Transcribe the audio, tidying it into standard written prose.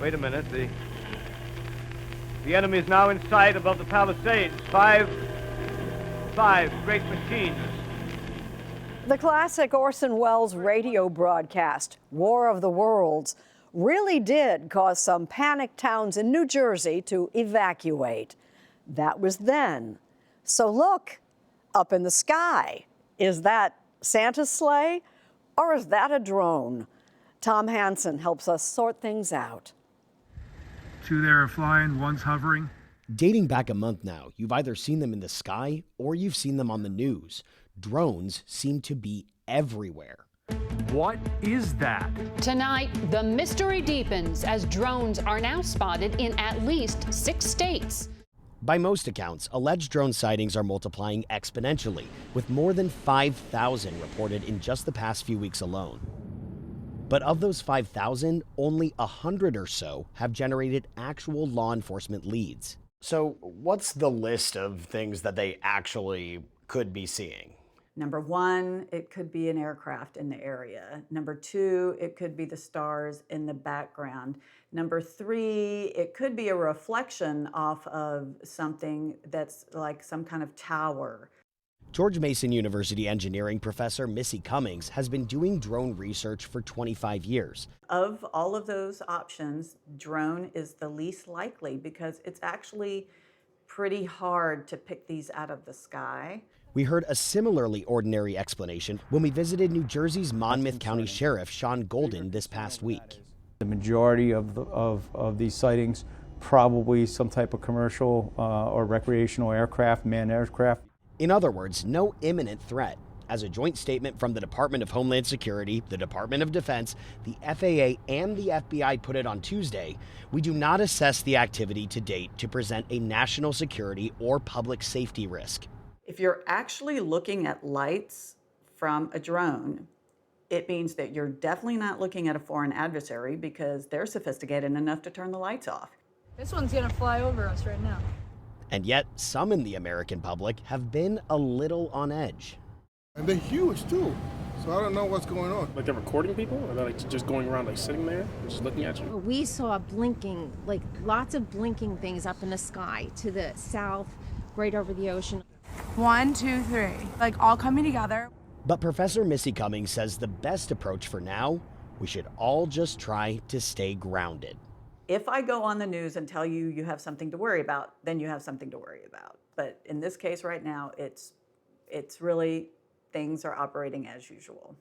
Wait a minute. The enemy is now in sight above the Palisades. Five great machines. The classic Orson Welles radio broadcast, War of the Worlds, really did cause some panicked towns in New Jersey to evacuate. That was then. So look, up in the sky. Is that Santa's sleigh or is that a drone? Tom Hanson helps us sort things out. Two there are flying, one's hovering. Dating back a month now, you've either seen them in the sky or you've seen them on the news. Drones seem to be everywhere. What is that? Tonight, the mystery deepens as drones are now spotted in at least 6 states. By most accounts, alleged drone sightings are multiplying exponentially, with more than 5,000 reported in just the past few weeks alone. But of those 5,000, only 100 or so have generated actual law enforcement leads. So what's the list of things that they actually could be seeing? Number one, it could be an aircraft in the area. Number two, it could be the stars in the background. Number three, it could be a reflection off of something that's like some kind of tower. George Mason University engineering professor Missy Cummings has been doing drone research for 25 years. Of all of those options, drone is the least likely because it's actually pretty hard to pick these out of the sky. We heard a similarly ordinary explanation when we visited New Jersey's Monmouth County Sheriff Sean Golden this past week. The majority of these sightings, probably some type of commercial or recreational aircraft, manned aircraft. In other words, no imminent threat. As a joint statement from the Department of Homeland Security, the Department of Defense, the FAA, and the FBI put it on Tuesday, we do not assess the activity to date to present a national security or public safety risk. If you're actually looking at lights from a drone, it means that you're definitely not looking at a foreign adversary because they're sophisticated enough to turn the lights off. This one's gonna fly over us right now. And yet, some in the American public have been a little on edge. And they're huge too, so I don't know what's going on. Like they're recording people, or they're like just going around like sitting there and just looking at you? We saw blinking, like lots of blinking things up in the sky to the south, right over the ocean. 1, 2, 3, like all coming together. But Professor Missy Cummings says the best approach for now, we should all just try to stay grounded. If I go on the news and tell you you have something to worry about, then you have something to worry about. But in this case right now, it's really things are operating as usual.